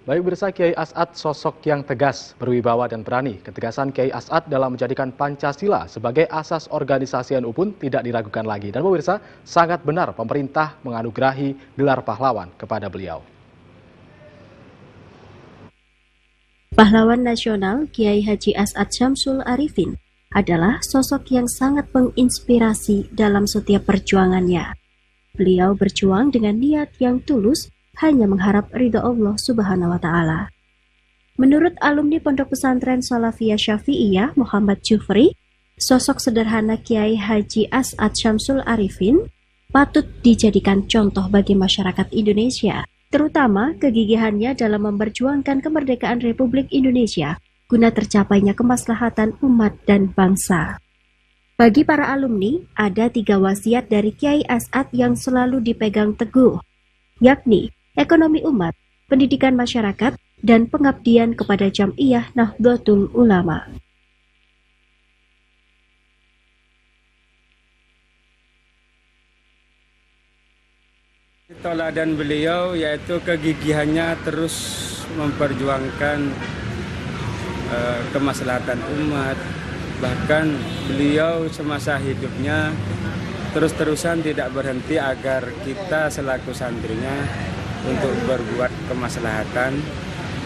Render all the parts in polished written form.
Baik pemirsa, Kiai As'ad sosok yang tegas, berwibawa dan berani. Ketegasan Kiai As'ad dalam menjadikan Pancasila sebagai asas organisasi NU pun tidak diragukan lagi. Dan pemirsa, sangat benar pemerintah menganugerahi gelar pahlawan kepada beliau. Pahlawan nasional Kiai Haji As'ad Syamsul Arifin adalah sosok yang sangat menginspirasi dalam setiap perjuangannya. Beliau berjuang dengan niat yang tulus, hanya mengharap ridha Allah Subhanahu wa Ta'ala. Menurut alumni Pondok Pesantren Salafiyah Syafi'iyah Muhammad Jufri, sosok sederhana Kiai Haji As'ad Syamsul Arifin patut dijadikan contoh bagi masyarakat Indonesia, terutama kegigihannya dalam memperjuangkan kemerdekaan Republik Indonesia guna tercapainya kemaslahatan umat dan bangsa. Bagi para alumni, ada 3 wasiat dari Kiai As'ad yang selalu dipegang teguh, yakni ekonomi umat, pendidikan masyarakat, dan pengabdian kepada Jam'iyah Nahdlatul Ulama. Teladan beliau yaitu kegigihannya terus memperjuangkan kemaslahatan umat. Bahkan beliau semasa hidupnya terus-terusan tidak berhenti agar kita selaku santrinya untuk berbuat kemaslahatan,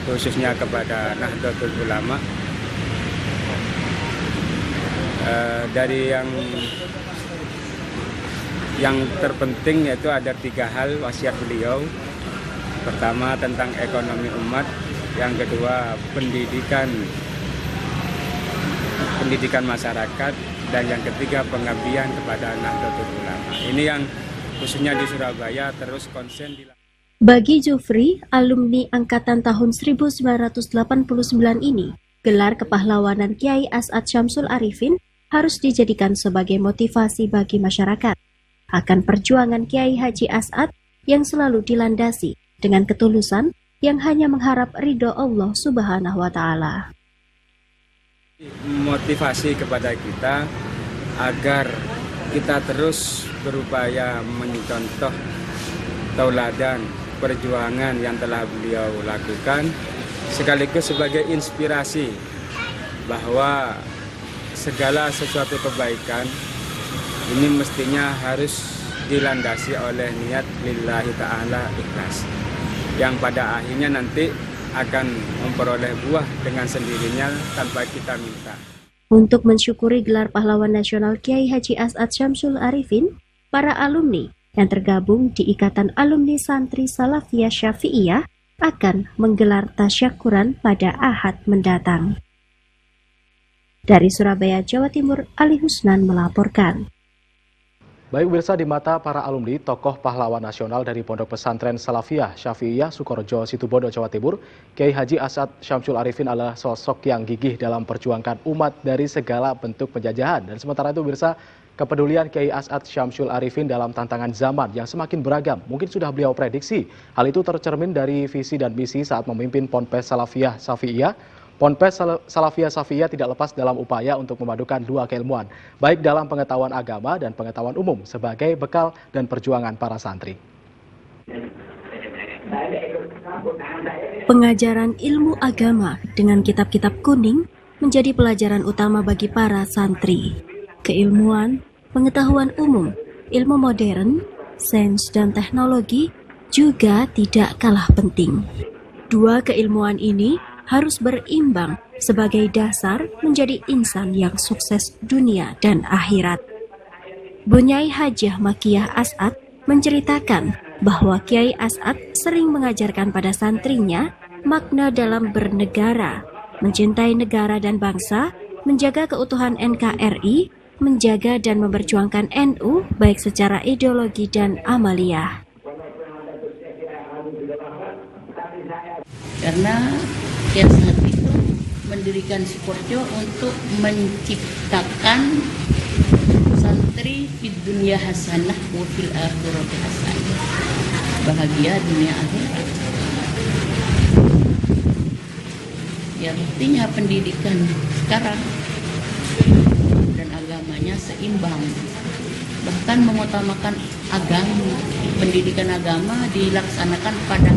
khususnya kepada Nahdlatul Ulama. Dari yang terpenting yaitu ada 3 hal wasiat beliau. Pertama tentang ekonomi umat, yang kedua pendidikan masyarakat, dan yang ketiga pengabdian kepada Nahdlatul Ulama. Ini yang khususnya di Surabaya terus konsen dilakukan. Bagi Jufri, alumni angkatan tahun 1989 ini, gelar kepahlawanan Kiai As'ad Syamsul Arifin harus dijadikan sebagai motivasi bagi masyarakat akan perjuangan Kiai Haji As'ad yang selalu dilandasi dengan ketulusan yang hanya mengharap ridho Allah Subhanahu wa Ta'ala. Motivasi kepada kita agar kita terus berupaya mencontoh tauladan perjuangan yang telah beliau lakukan, sekaligus sebagai inspirasi bahwa segala sesuatu kebaikan ini mestinya harus dilandasi oleh niat lillahi ta'ala ikhlas, yang pada akhirnya nanti akan memperoleh buah dengan sendirinya tanpa kita minta. Untuk mensyukuri gelar pahlawan nasional Kiai Haji As'ad Syamsul Arifin, para alumni yang tergabung di Ikatan Alumni Santri Salafiyah Syafi'iyah akan menggelar tasyakuran pada Ahad mendatang. Dari Surabaya, Jawa Timur, Ali Husnan melaporkan. Baik pemirsa, di mata para alumni, tokoh pahlawan nasional dari Pondok Pesantren Salafiyah Syafi'iyah Sukorejo Situbondo Jawa Timur, Kiai Haji As'ad Syamsul Arifin adalah sosok yang gigih dalam perjuangkan umat dari segala bentuk penjajahan. Dan sementara itu pemirsa, kepedulian Kiai As'ad Syamsul Arifin dalam tantangan zaman yang semakin beragam mungkin sudah beliau prediksi. Hal itu tercermin dari visi dan misi saat memimpin Ponpes Salafiyah Syafi'iyah. Ponpes Salafiyah Syafi'iyah tidak lepas dalam upaya untuk memadukan 2 keilmuan, baik dalam pengetahuan agama dan pengetahuan umum sebagai bekal dan perjuangan para santri. Pengajaran ilmu agama dengan kitab-kitab kuning menjadi pelajaran utama bagi para santri. Keilmuan, pengetahuan umum, ilmu modern, sains dan teknologi juga tidak kalah penting. 2 keilmuan ini harus berimbang sebagai dasar menjadi insan yang sukses dunia dan akhirat. Bunyai Hajah Makiyah As'ad menceritakan bahwa Kiai As'ad sering mengajarkan pada santrinya makna dalam bernegara, mencintai negara dan bangsa, menjaga keutuhan NKRI, menjaga dan memperjuangkan NU baik secara ideologi dan amaliyah. Karena Kiai As'ad itu mendirikan Sukorejo untuk menciptakan santri di dunia hasanah wa fil akhirati hasanah, bahagia dunia akhirat. Ya, artinya pendidikan sekarang dan agamanya seimbang, bahkan mengutamakan agama. Pendidikan agama dilaksanakan pada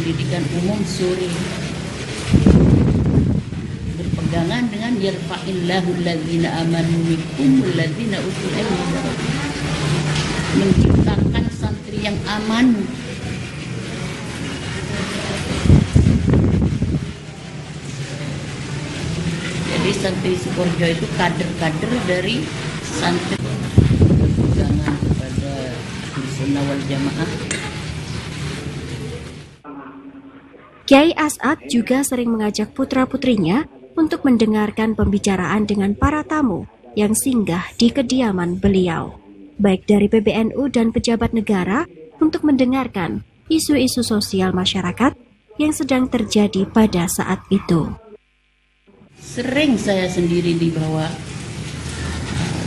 pendidikan umum sore berpegangan dengan yarfa'illahu alladzina amanu minkum walladzina utul ilma, menciptakan santri yang aman. Jadi santri Sukorejo itu kader-kader dari santri berpegangan kepada Ahlussunnah wal Jamaah. Kiai As'ad juga sering mengajak putra-putrinya untuk mendengarkan pembicaraan dengan para tamu yang singgah di kediaman beliau, baik dari PBNU dan pejabat negara, untuk mendengarkan isu-isu sosial masyarakat yang sedang terjadi pada saat itu. Sering saya sendiri dibawa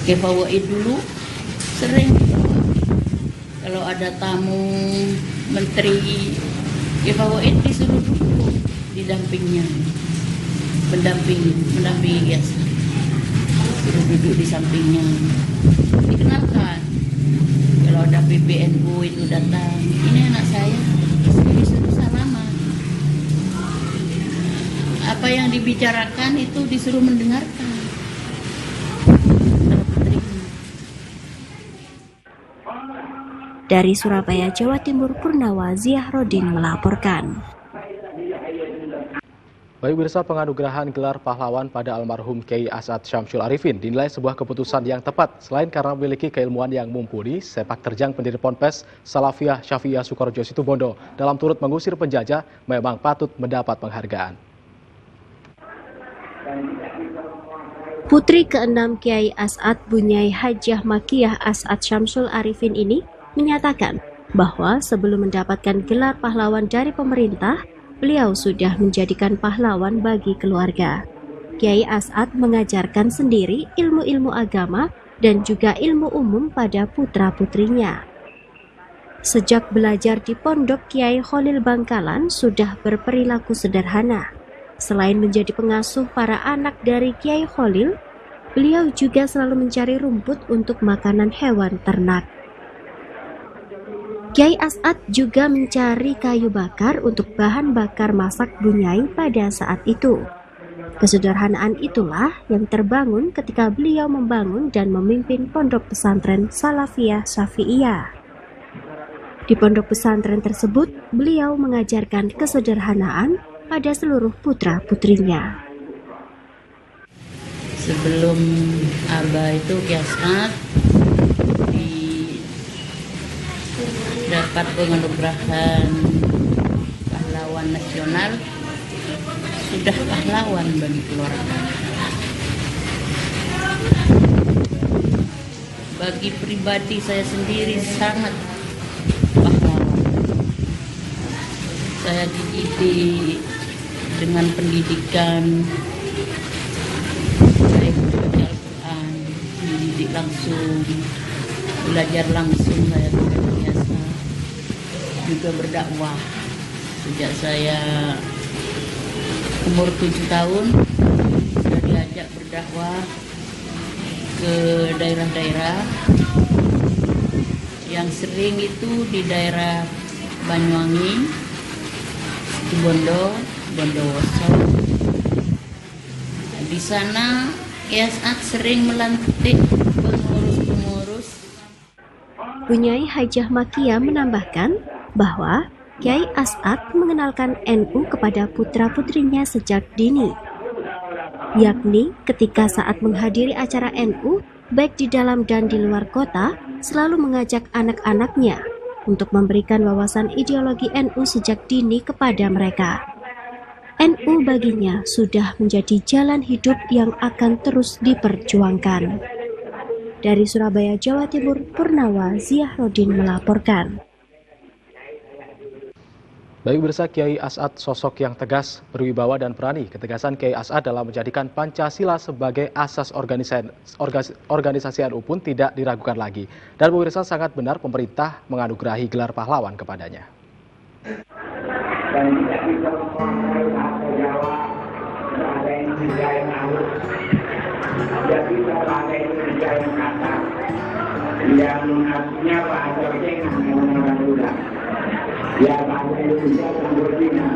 ke FAWI dulu, sering dibawa. Kalau ada tamu menteri FAWI disuruh duduk didampingnya, mendampingi biasa, suruh duduk di sampingnya, dikenalkan. Kalau ada PBNU itu datang, ini anak saya, disuruh salaman. Apa yang dibicarakan itu disuruh mendengarkan. Dari Surabaya, Jawa Timur, Purnawa Ziahrodin melaporkan. Baik pemirsa, penganugerahan gelar pahlawan pada almarhum Kiai As'ad Syamsul Arifin dinilai sebuah keputusan yang tepat. Selain karena memiliki keilmuan yang mumpuni, sepak terjang pendiri Ponpes Salafiyah Syafi'iyah Sukorejo Situbondo dalam turut mengusir penjajah memang patut mendapat penghargaan. Putri ke-6 Kiai As'ad Bunyai Hajah Makiyah As'ad Syamsul Arifin ini menyatakan bahwa sebelum mendapatkan gelar pahlawan dari pemerintah, beliau sudah menjadikan pahlawan bagi keluarga. Kiai As'ad mengajarkan sendiri ilmu-ilmu agama dan juga ilmu umum pada putra-putrinya. Sejak belajar di pondok Kiai Khalil Bangkalan sudah berperilaku sederhana. Selain menjadi pengasuh para anak dari Kiai Khalil, beliau juga selalu mencari rumput untuk makanan hewan ternak. Kiai As'ad juga mencari kayu bakar untuk bahan bakar masak Bunyai pada saat itu. Kesederhanaan itulah yang terbangun ketika beliau membangun dan memimpin pondok pesantren Salafiyah Syafi'iyah. Di pondok pesantren tersebut, beliau mengajarkan kesederhanaan pada seluruh putra-putrinya. Sebelum Abah itu Kiai As'ad dapat penganugerahan pahlawan nasional, sudah pahlawan bagi keluarga. Bagi pribadi saya sendiri sangat pahlawan. Saya dididik dengan pendidikan, saya baca Al-Quran, dididik langsung, belajar langsung, saya biasa juga berdakwah. Sejak saya umur 7 tahun sudah diajak berdakwah ke daerah-daerah. Yang sering itu di daerah Banyuwangi, Situbondo, Bondowoso. Di sana Kiai As'ad sering melantik pengurus-pengurus. Bunyai Hajah Makiyah menambahkan bahwa Kiai As'ad mengenalkan NU kepada putra-putrinya sejak dini, yakni ketika saat menghadiri acara NU, baik di dalam dan di luar kota, selalu mengajak anak-anaknya untuk memberikan wawasan ideologi NU sejak dini kepada mereka. NU baginya sudah menjadi jalan hidup yang akan terus diperjuangkan. Dari Surabaya, Jawa Timur, Purnawa Ziahrodin melaporkan. Baik pemirsa, Kiai As'ad sosok yang tegas, berwibawa dan berani. Ketegasan Kiai As'ad dalam menjadikan Pancasila sebagai asas organisasi NU pun tidak diragukan lagi. Dan pemirsa, sangat benar pemerintah menganugerahi gelar pahlawan kepadanya. Yang artinya bahasa Ya, bahasa Indonesia dan Burkina.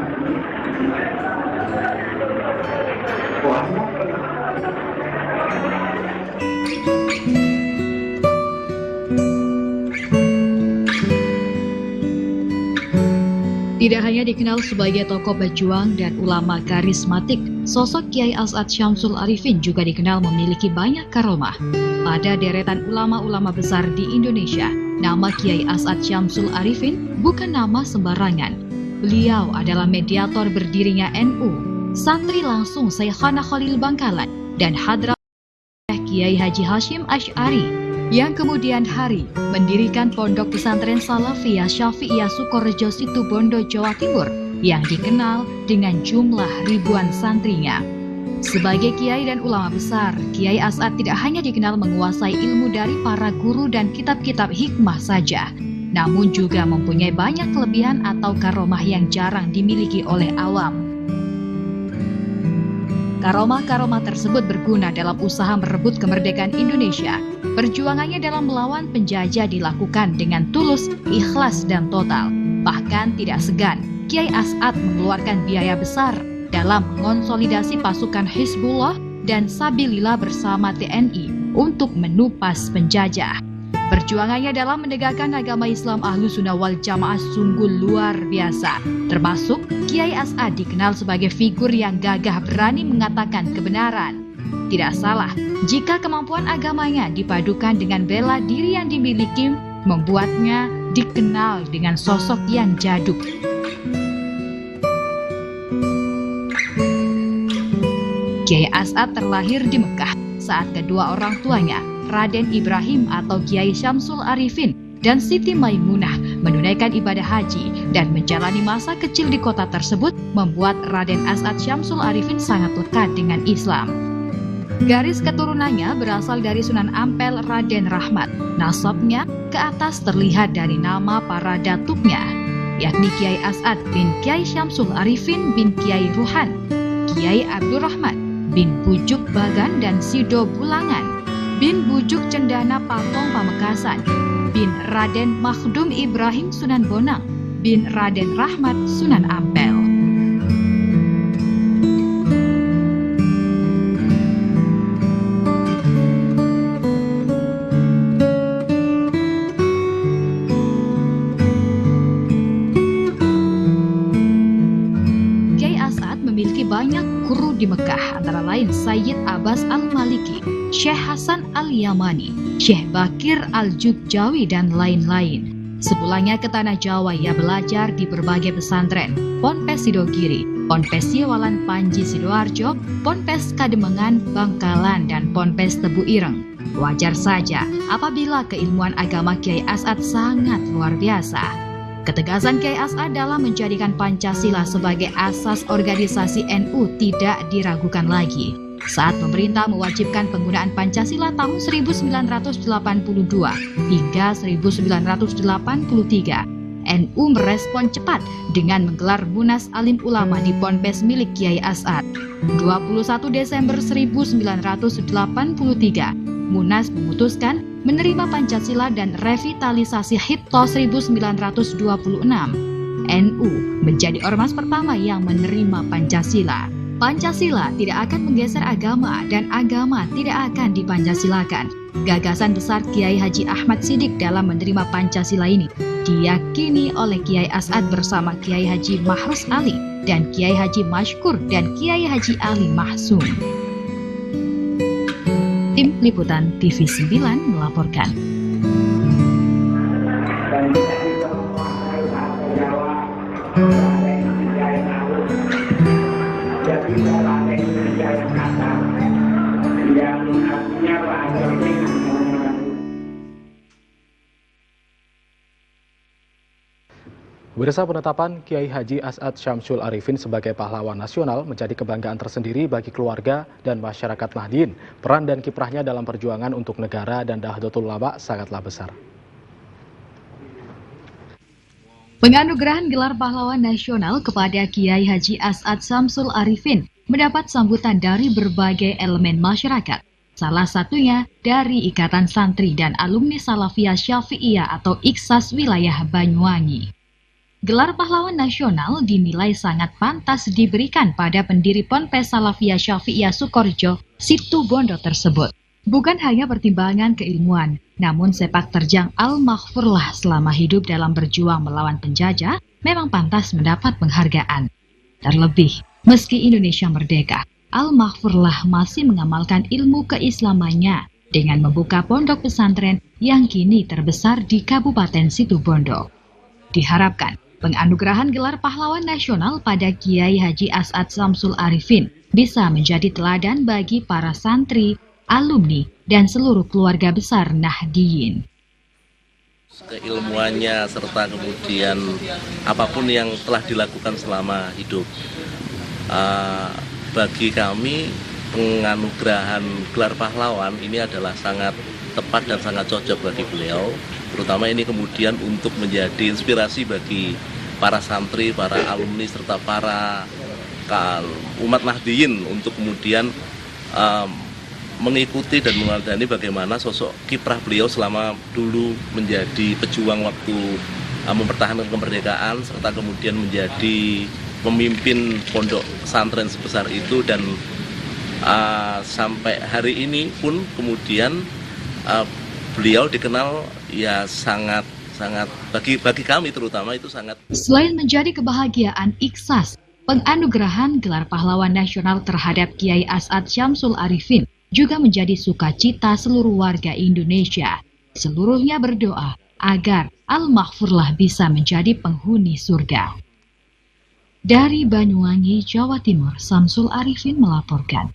Tidak hanya dikenal sebagai tokoh pejuang dan ulama karismatik, sosok Kiai As'ad Syamsul Arifin juga dikenal memiliki banyak karomah. Pada deretan ulama-ulama besar di Indonesia, nama Kiai As'ad Syamsul Arifin bukan nama sembarangan. Beliau adalah mediator berdirinya NU, santri langsung Syekhana Khalil Bangkalan, dan Hadrat Kiai Haji Hashim Asy'ari, yang kemudian hari mendirikan Pondok Pesantren Salafiyah Syafi'iyah Sukorejo Situbondo, Jawa Timur, yang dikenal dengan jumlah ribuan santrinya. Sebagai kiai dan ulama besar, Kiai As'ad tidak hanya dikenal menguasai ilmu dari para guru dan kitab-kitab hikmah saja, namun juga mempunyai banyak kelebihan atau karomah yang jarang dimiliki oleh awam. Karomah-karomah tersebut berguna dalam usaha merebut kemerdekaan Indonesia. Perjuangannya dalam melawan penjajah dilakukan dengan tulus, ikhlas, dan total. Bahkan tidak segan, Kiai As'ad mengeluarkan biaya besar dalam mengonsolidasi pasukan Hizbullah dan Sabilillah bersama TNI untuk menupas penjajah. Perjuangannya dalam menegakkan agama Islam Ahlus Sunnah wal Jamaah sungguh luar biasa. Termasuk Kiai As'ad dikenal sebagai figur yang gagah berani mengatakan kebenaran. Tidak salah jika kemampuan agamanya dipadukan dengan bela diri yang dimiliki membuatnya dikenal dengan sosok yang jaduk. Kiai As'ad terlahir di Mekah saat kedua orang tuanya, Raden Ibrahim atau Kiai Syamsul Arifin dan Siti Maimunah, menunaikan ibadah haji dan menjalani masa kecil di kota tersebut membuat Raden As'ad Syamsul Arifin sangat lekat dengan Islam. Garis keturunannya berasal dari Sunan Ampel Raden Rahmat. Nasabnya ke atas terlihat dari nama para datuknya, yakni Kiai As'ad bin Kiai Syamsul Arifin bin Kiai Ruhan, Kiai Abdurrahman bin Bujuk Bagan dan Sido Bulangan, bin Bujuk Cendana Patong Pamekasan, bin Raden Makhdum Ibrahim Sunan Bonang, bin Raden Rahmat Sunan Ampel. Kiai As'ad memiliki banyak guru di Mekah, antara lain Sayyid Abbas Al-Maliki, Syekh Hasan Al-Yamani, Syekh Bakir Al-Jubjawi, dan lain-lain. Sepulangnya ke Tanah Jawa, ia belajar di berbagai pesantren, Ponpes Sidogiri, Ponpes Siwalan Panji Sidoarjo, Ponpes Kademengan Bangkalan, dan Ponpes Tebu Ireng. Wajar saja apabila keilmuan agama Kiai As'ad sangat luar biasa. Ketegasan Kiai As'ad dalam menjadikan Pancasila sebagai asas organisasi NU tidak diragukan lagi. Saat pemerintah mewajibkan penggunaan Pancasila tahun 1982 hingga 1983, NU merespon cepat dengan menggelar Munas Alim Ulama di Ponpes milik Kiai As'ad. 21 Desember 1983, Munas memutuskan menerima Pancasila dan revitalisasi Hipto 1926. NU menjadi ormas pertama yang menerima Pancasila. Pancasila tidak akan menggeser agama dan agama tidak akan dipancasilakan. Gagasan besar Kiai Haji Ahmad Siddiq dalam menerima Pancasila ini diyakini oleh Kiai As'ad bersama Kiai Haji Mahrus Ali dan Kiai Haji Mashkur dan Kiai Haji Ali Mahsum. Tim Liputan TV 9 melaporkan. Pemirsa, penetapan Kiai Haji As'ad Syamsul Arifin sebagai pahlawan nasional menjadi kebanggaan tersendiri bagi keluarga dan masyarakat Nahdien. Peran dan kiprahnya dalam perjuangan untuk negara dan Nahdlatul Ulama sangatlah besar. Penganugerahan gelar pahlawan nasional kepada Kiai Haji As'ad Syamsul Arifin mendapat sambutan dari berbagai elemen masyarakat. Salah satunya dari Ikatan Santri dan Alumni Salafiyah Syafi'iyah atau IKSAS wilayah Banyuwangi. Gelar pahlawan nasional dinilai sangat pantas diberikan pada pendiri Ponpes Salafiyah Syafi'iyah Sukorejo, Situbondo tersebut. Bukan hanya pertimbangan keilmuan, namun sepak terjang Al-Maghfurlah selama hidup dalam berjuang melawan penjajah memang pantas mendapat penghargaan. Terlebih, meski Indonesia merdeka, Al-Maghfurlah masih mengamalkan ilmu keislamannya dengan membuka pondok pesantren yang kini terbesar di Kabupaten Situbondo. Diharapkan, penganugerahan gelar pahlawan nasional pada Kiai Haji As'ad Syamsul Arifin bisa menjadi teladan bagi para santri, alumni, dan seluruh keluarga besar Nahdiyin. Keilmuannya serta kemudian apapun yang telah dilakukan selama hidup. Bagi kami penganugerahan gelar pahlawan ini adalah sangat tepat dan sangat cocok bagi beliau. Terutama ini kemudian untuk menjadi inspirasi bagi para santri, para alumni, serta para umat Nahdiyin untuk kemudian mengikuti dan meneladani bagaimana sosok kiprah beliau selama dulu menjadi pejuang waktu mempertahankan kemerdekaan, serta kemudian menjadi pemimpin pondok pesantren sebesar itu, dan sampai hari ini pun kemudian beliau dikenal ya sangat bagi kami terutama itu sangat. Selain menjadi kebahagiaan Ikhsas, penganugerahan gelar pahlawan nasional terhadap Kiai As'ad Syamsul Arifin juga menjadi sukacita seluruh warga Indonesia. Seluruhnya berdoa agar Al-Maghfurlah bisa menjadi penghuni surga. Dari Banyuwangi, Jawa Timur, Syamsul Arifin melaporkan.